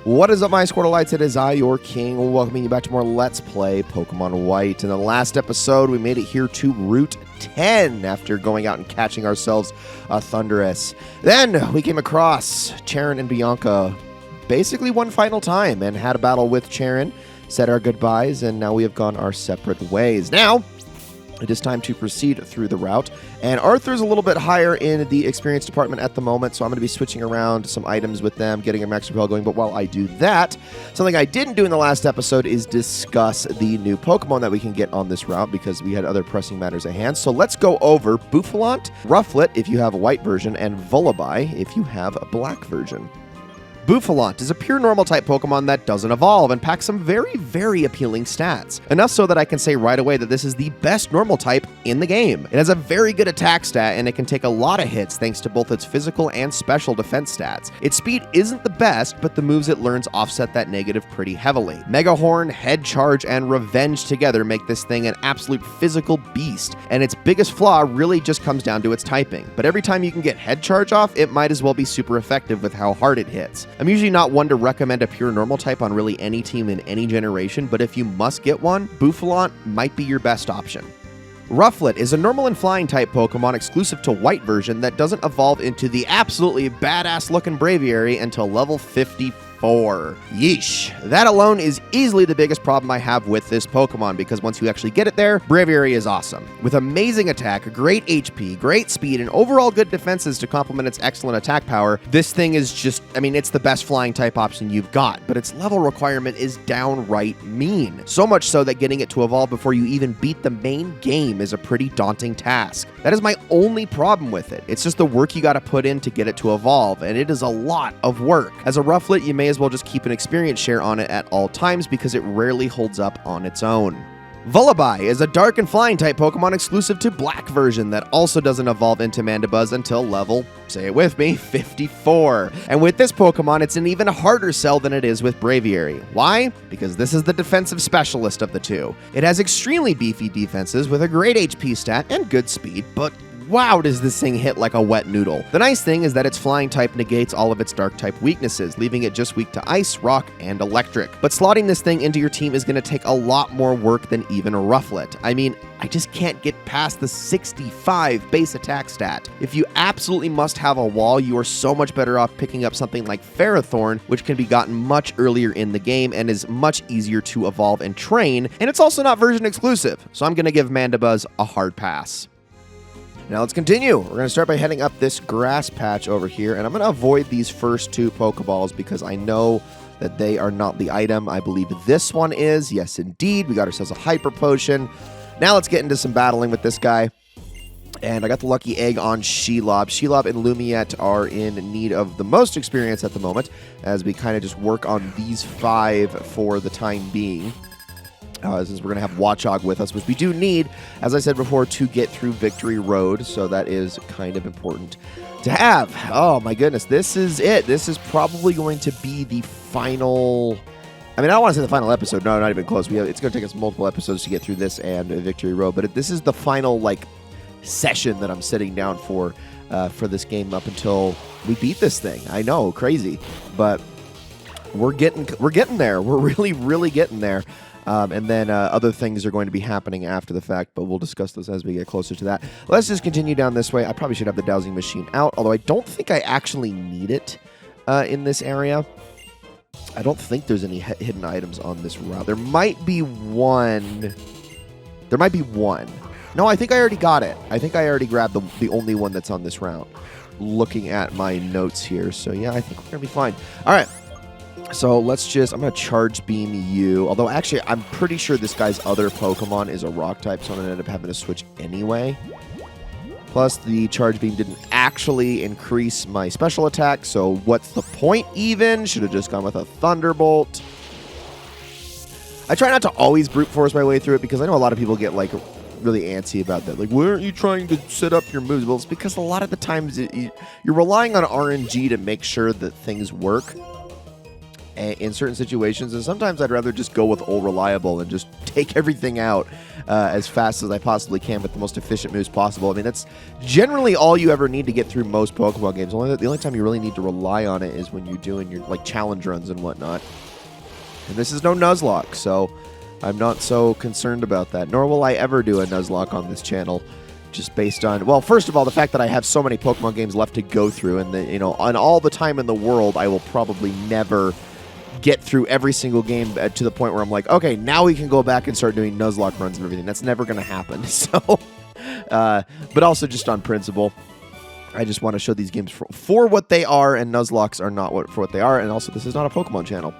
What is up, my Squirtleites? It is I, your king, welcoming you back to more Let's Play Pokemon White. In the last episode, we made it here to Route 10 after going out and catching ourselves a Thundurus. Then we came across Charon and Bianca basically one final time and had a battle with Charon, said our goodbyes, and now we have gone our separate ways. Now, it is time to proceed through the route, and Arthur's a little bit higher in the experience department at the moment, so I'm going to be switching around some items with them, getting a max repel going. But while I do that, something I didn't do in the last episode is discuss the new Pokemon that we can get on this route because we had other pressing matters at hand. So let's go over Bouffalant, Rufflet if you have a white version, and Vullaby if you have a black version. Bouffalant is a pure normal type Pokemon that doesn't evolve and packs some very, very appealing stats. Enough so that I can say right away that this is the best normal type in the game. It has a very good attack stat and it can take a lot of hits thanks to both its physical and special defense stats. Its speed isn't the best, but the moves it learns offset that negative pretty heavily. Mega Horn, Head Charge, and Revenge together make this thing an absolute physical beast, and its biggest flaw really just comes down to its typing. But every time you can get Head Charge off, it might as well be super effective with how hard it hits. I'm usually not one to recommend a pure normal type on really any team in any generation, but if you must get one, Bouffalant might be your best option. Rufflet is a normal and flying type Pokemon exclusive to white version that doesn't evolve into the absolutely badass looking Braviary until level 54. Yeesh. That alone is easily the biggest problem I have with this Pokemon, because once you actually get it there, Braviary is awesome. With amazing attack, great HP, great speed, and overall good defenses to complement its excellent attack power, this thing is just, it's the best flying type option you've got, but its level requirement is downright mean. So much so that getting it to evolve before you even beat the main game is a pretty daunting task. That is my only problem with it. It's just the work you gotta put in to get it to evolve, and it is a lot of work. As a Rufflet, you may as well just keep an experience share on it at all times because it rarely holds up on its own. Vullaby is a dark and flying type Pokemon exclusive to black version that also doesn't evolve into Mandibuzz until level, say it with me, 54. And with this Pokemon, it's an even harder sell than it is with Braviary. Why? Because this is the defensive specialist of the two. It has extremely beefy defenses with a great HP stat and good speed, but wow, does this thing hit like a wet noodle. The nice thing is that its flying type negates all of its dark type weaknesses, leaving it just weak to ice, rock, and electric. But slotting this thing into your team is going to take a lot more work than even a Rufflet. I just can't get past the 65 base attack stat. If you absolutely must have a wall, you are so much better off picking up something like Ferrothorn, which can be gotten much earlier in the game and is much easier to evolve and train, and it's also not version exclusive, so I'm going to give Mandibuzz a hard pass. Now let's continue. We're going to start by heading up this grass patch over here, and I'm going to avoid these first two Pokeballs because I know that they are not the item. I believe this one is. Yes, indeed. We got ourselves a Hyper Potion. Now let's get into some battling with this guy. And I got the lucky egg on Shelob. Shelob and Lumiette are in need of the most experience at the moment as we kind of just work on these 5 for the time being. Since we're going to have Watchog with us, which we do need, as I said before, to get through Victory Road, so that is kind of important to have. Oh my goodness, this is it. This is probably going to be the final... I don't want to say the final episode. No, not even close. It's going to take us multiple episodes to get through this and Victory Road, but this is the final, session that I'm sitting down for this game up until we beat this thing. I know, crazy, but we're getting there. We're really, really getting there. And then other things are going to be happening after the fact, but we'll discuss this as we get closer to that. Let's just continue down this way. I probably should have the dowsing machine out, although I don't think I actually need it in this area. I don't think there's any hidden items on this route. There might be one. No, I think I already got it. I think I already grabbed the only one that's on this route. Looking at my notes here. So yeah, I think we're going to be fine. All right. So I'm going to Charge Beam you. Although, actually, I'm pretty sure this guy's other Pokemon is a Rock type, so I'm going to end up having to switch anyway. Plus, the Charge Beam didn't actually increase my special attack, so what's the point even? Should have just gone with a Thunderbolt. I try not to always brute force my way through it, because I know a lot of people get, really antsy about that. Why aren't you trying to set up your moves? Well, it's because a lot of the times you're relying on RNG to make sure that things work in certain situations, and sometimes I'd rather just go with All Reliable and just take everything out as fast as I possibly can with the most efficient moves possible. I mean, that's generally all you ever need to get through most Pokemon games. The only time you really need to rely on it is when you're doing your like challenge runs and whatnot. And this is no Nuzlocke, so I'm not so concerned about that. Nor will I ever do a Nuzlocke on this channel, just based on, well, first of all, the fact that I have so many Pokemon games left to go through, and that, you know, on all the time in the world, I will probably never get through every single game to the point where I'm like, okay, now we can go back and start doing Nuzlocke runs and everything. That's never going to happen. So, but also just on principle, I just want to show these games for what they are, and Nuzlocks are not for what they are, and also this is not a Pokemon channel.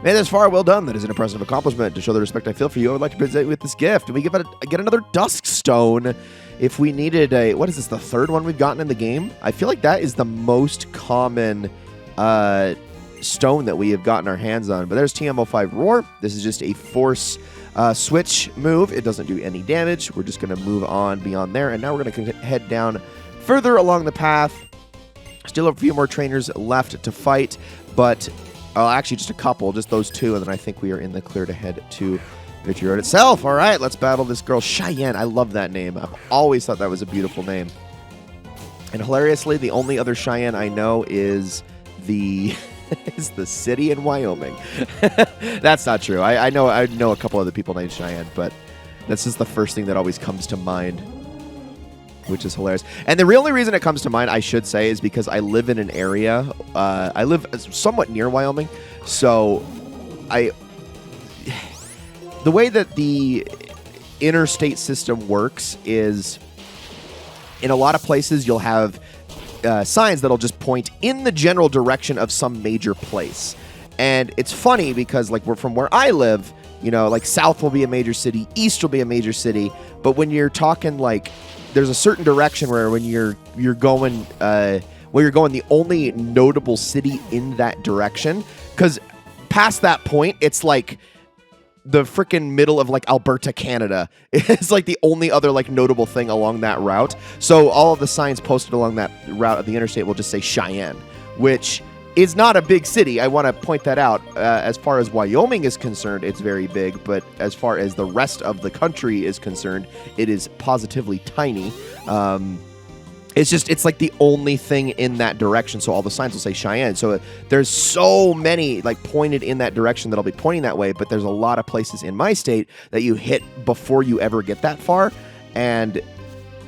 Made this far, well done. That is an impressive accomplishment. To show the respect I feel for you, I would like to present you with this gift. And we get another Dusk Stone if we needed a... What is this, the third one we've gotten in the game? I feel like that is the most common stone that we have gotten our hands on. But there's TM05 Roar. This is just a force switch move. It doesn't do any damage. We're just going to move on beyond there. And now we're going to head down further along the path. Still a few more trainers left to fight, but... actually, just a couple, just those two, and then I think we are in the clear to head to Victory Road itself. All right, let's battle this girl, Cheyenne. I love that name. I've always thought that was a beautiful name. And hilariously, the only other Cheyenne I know is the city in Wyoming. That's not true. I know a couple other people named Cheyenne, but that's just the first thing that always comes to mind, which is hilarious. And the only reason it comes to mind, I should say, is because I live in an area. I live somewhat near Wyoming, so the way that the interstate system works is, in a lot of places, you'll have signs that'll just point in the general direction of some major place. And it's funny because, like, from where I live, you know, like, south will be a major city, east will be a major city, but when you're talking, like, there's a certain direction where when you're going the only notable city in that direction, because past that point, it's like the freaking middle of like Alberta, Canada. It's like the only other like notable thing along that route. So all of the signs posted along that route of the interstate will just say Cheyenne, which is not a big city. I want to point that out. As far as Wyoming is concerned, it's very big, but as far as the rest of the country is concerned, it is positively tiny. It's like the only thing in that direction, so all the signs will say Cheyenne. So there's so many like pointed in that direction that'll be pointing that way, but there's a lot of places in my state that you hit before you ever get that far, and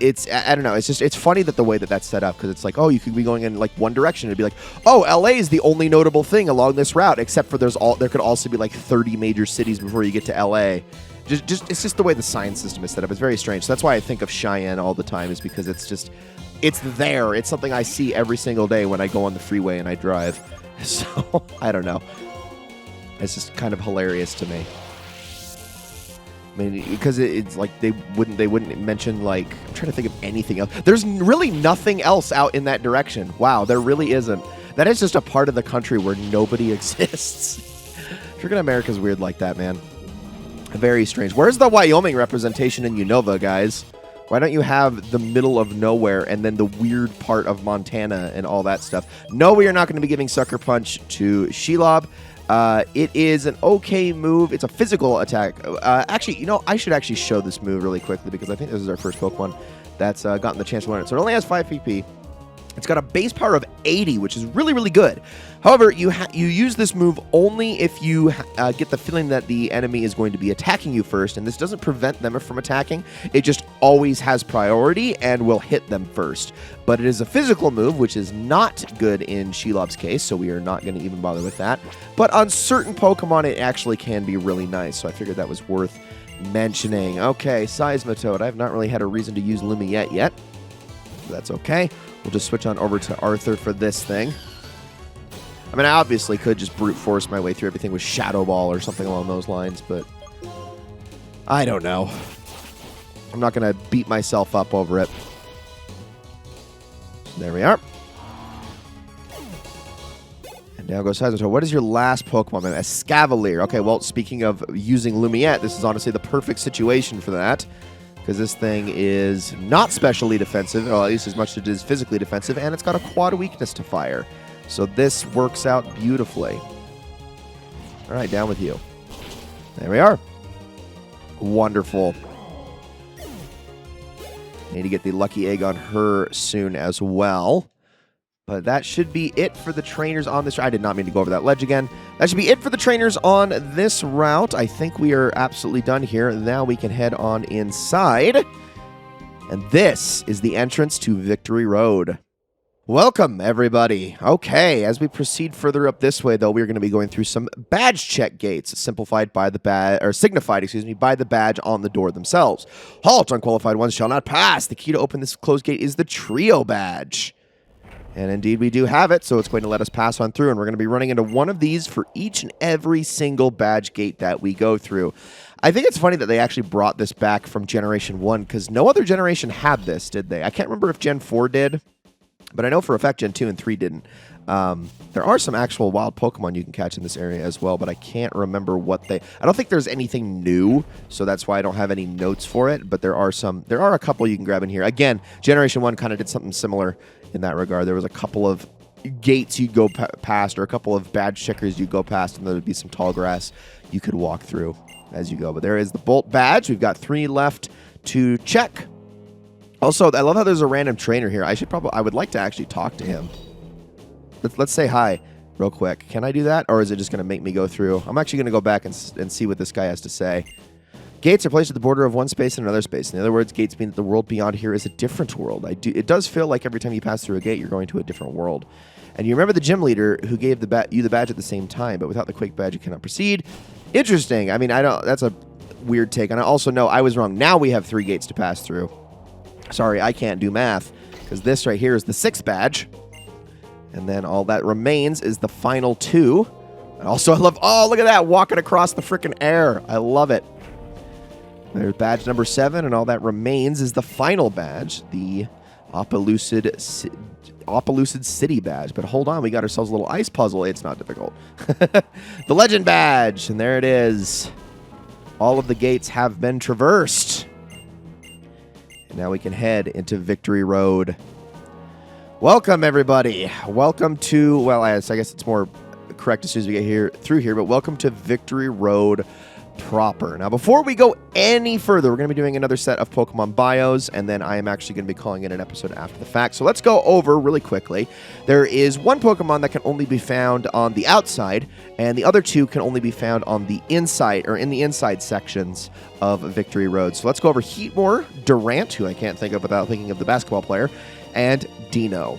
I don't know. It's funny that the way that that's set up, because it's like, oh, you could be going in like one direction. It'd be like, oh, LA is the only notable thing along this route, except for there could also be like 30 major cities before you get to LA. It's just the way the sign system is set up. It's very strange. So that's why I think of Cheyenne all the time, is because it's there. It's something I see every single day when I go on the freeway and I drive. So I don't know. It's just kind of hilarious to me. I mean, because it's like they wouldn't mention, like, I'm trying to think of anything else. There's really nothing else out in that direction. Wow, there really isn't. That is just a part of the country where nobody exists. Freaking America's weird like that, man. Very strange. Where's the Wyoming representation in Unova, guys? Why don't you have the middle of nowhere and then the weird part of Montana and all that stuff? No, we are not going to be giving Sucker Punch to Shelob. It is an okay move. It's a physical attack. Actually, you know, I should actually show this move really quickly, because I think this is our first Pokemon that's gotten the chance to learn it. So it only has 5 PP. It's got a base power of 80, which is really, really good. However, you use this move only if you get the feeling that the enemy is going to be attacking you first, and this doesn't prevent them from attacking. It just always has priority and will hit them first. But it is a physical move, which is not good in Shelob's case, so we are not going to even bother with that. But on certain Pokemon, it actually can be really nice, so I figured that was worth mentioning. Okay, Seismitoad. I have not really had a reason to use Lumiette yet. That's okay. We'll just switch on over to Arthur for this thing. I mean, I obviously could just brute force my way through everything with Shadow Ball or something along those lines, but I don't know. I'm not going to beat myself up over it. There we are. And down goes Seismitoad. What is your last Pokemon, man? Escavalier. Okay, well, speaking of using Lumiette, this is honestly the perfect situation for that, because this thing is not specially defensive, or at least as much as it is physically defensive, and it's got a quad weakness to fire. So this works out beautifully. All right, down with you. There we are. Wonderful. Need to get the lucky egg on her soon as well. But that should be it for the trainers on this. I did not mean to go over that ledge again. That should be it for the trainers on this route. I think we are absolutely done here. Now we can head on inside. And this is the entrance to Victory Road. Welcome, everybody. Okay, as we proceed further up this way, though, we're going to be going through some badge check gates, signified, by the badge on the door themselves. Halt! Unqualified ones shall not pass. The key to open this closed gate is the trio badge. And indeed, we do have it, so it's going to let us pass on through, and we're going to be running into one of these for each and every single badge gate that we go through. I think it's funny that they actually brought this back from Generation 1, because no other generation had this, did they? I can't remember if Gen 4 did, but I know for a fact Gen 2 and 3 didn't. There are some actual wild Pokemon you can catch in this area as well, but I can't remember what they... I don't think there's anything new, so that's why I don't have any notes for it, but there are a couple you can grab in here. Again, Generation 1 kind of did something similar in that regard. There was a couple of gates you'd go past, or a couple of badge checkers you'd go past, and there would be some tall grass you could walk through as you go. But there is the Bolt badge. We've got 3 left to check. Also, I love how there's a random trainer here. I would like to actually talk to him. Let's say hi real quick. Can I do that? Or is it just going to make me go through? I'm actually going to go back and see what this guy has to say. Gates are placed at the border of one space and another space. In other words, gates mean that the world beyond here is a different world. It does feel like every time you pass through a gate, you're going to a different world. And you remember the gym leader who gave you the badge at the same time, but without the quick badge, you cannot proceed. Interesting. I mean, that's a weird take. And I also know I was wrong. Now we have 3 gates to pass through. Sorry, I can't do math, because this right here is the 6th badge. And then all that remains is the final 2. And also, I love... Oh, look at that! Walking across the freaking air. I love it. There's badge number 7, and all that remains is the final badge, the Opelucid City badge. But hold on, we got ourselves a little ice puzzle. It's not difficult. The Legend badge, and there it is. All of the gates have been traversed. And now we can head into Victory Road. Welcome, everybody. Welcome to, well, I guess it's more correct as soon as we get through here, but welcome to Victory Road proper. Now, before we go any further, we're going to be doing another set of Pokemon bios, and then I am actually going to be calling it an episode after the fact. So let's go over really quickly. There is one Pokemon that can only be found on the outside, and the other 2 can only be found on the inside, or in the inside sections of Victory Road. So let's go over Heatmore, Durant, who I can't think of without thinking of the basketball player, and Dino.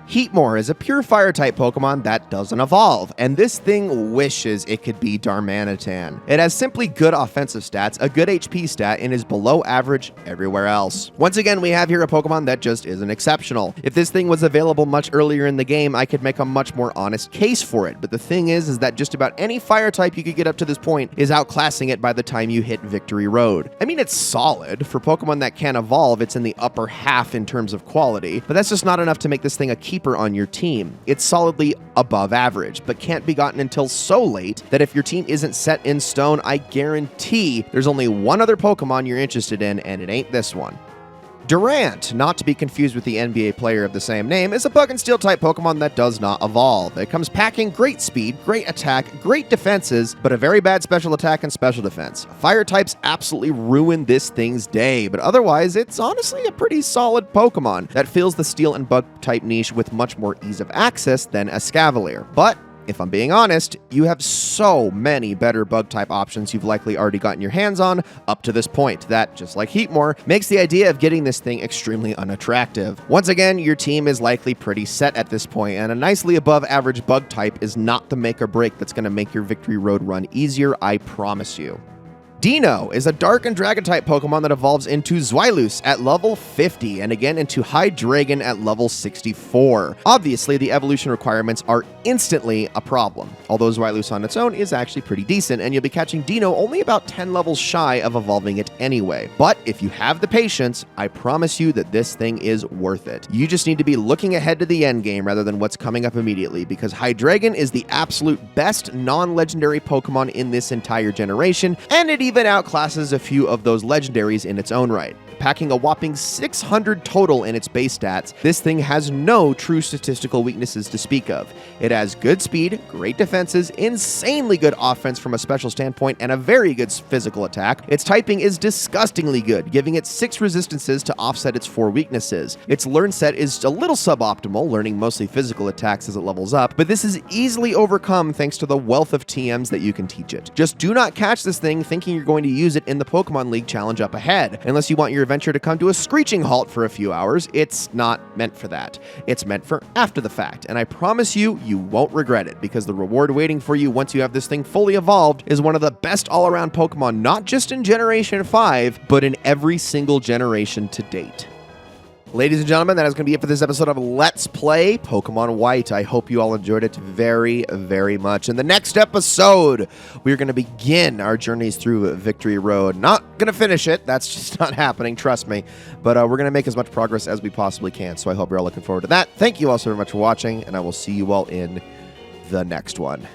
Heatmore is a pure Fire-type Pokemon that doesn't evolve, and this thing wishes it could be Darmanitan. It has simply good offensive stats, a good HP stat, and is below average everywhere else. Once again, we have here a Pokemon that just isn't exceptional. If this thing was available much earlier in the game, I could make a much more honest case for it, but the thing is that just about any Fire-type you could get up to this point is outclassing it by the time you hit Victory Road. I mean, it's solid. For Pokemon that can evolve, it's in the upper half in terms of quality, but that's just not enough to make this thing a keeper on your team. It's solidly above average, but can't be gotten until so late that if your team isn't set in stone, I guarantee there's only one other Pokemon you're interested in, and it ain't this one. Durant, not to be confused with the NBA player of the same name, is a Bug and Steel type Pokemon that does not evolve. It comes packing great speed, great attack, great defenses, but a very bad special attack and special defense. Fire types absolutely ruin this thing's day, but otherwise, it's honestly a pretty solid Pokemon that fills the Steel and Bug type niche with much more ease of access than Escavalier. But if I'm being honest, you have so many better bug-type options you've likely already gotten your hands on up to this point that, just like Heatmore, makes the idea of getting this thing extremely unattractive. Once again, your team is likely pretty set at this point, and a nicely above-average bug-type is not the make-or-break that's going to make your Victory Road run easier, I promise you. Dino is a Dark and Dragon-type Pokemon that evolves into Zweilous at level 50, and again into Hydreigon at level 64. Obviously, the evolution requirements are instantly a problem, although Zweilous on its own is actually pretty decent, and you'll be catching Dino only about 10 levels shy of evolving it anyway. But if you have the patience, I promise you that this thing is worth it. You just need to be looking ahead to the endgame rather than what's coming up immediately, because Hydreigon is the absolute best non-legendary Pokemon in this entire generation, and it even outclasses a few of those legendaries in its own right. packing a whopping 600 total in its base stats, this thing has no true statistical weaknesses to speak of. It has good speed, great defenses, insanely good offense from a special standpoint, and a very good physical attack. Its typing is disgustingly good, giving it 6 resistances to offset its 4 weaknesses. Its learn set is a little suboptimal, learning mostly physical attacks as it levels up, but this is easily overcome thanks to the wealth of TMs that you can teach it. Just do not catch this thing thinking you're going to use it in the Pokemon League challenge up ahead. Unless you want your adventure to come to a screeching halt for a few hours, it's not meant for that. It's meant for after the fact, and I promise you, you won't regret it, because the reward waiting for you once you have this thing fully evolved is one of the best all-around Pokemon, not just in Generation 5, but in every single generation to date. Ladies and gentlemen, that is going to be it for this episode of Let's Play Pokemon White. I hope you all enjoyed it very, very much. In the next episode, we're going to begin our journeys through Victory Road. Not going to finish it. That's just not happening, trust me. But we're going to make as much progress as we possibly can, so I hope you're all looking forward to that. Thank you all so very much for watching, and I will see you all in the next one.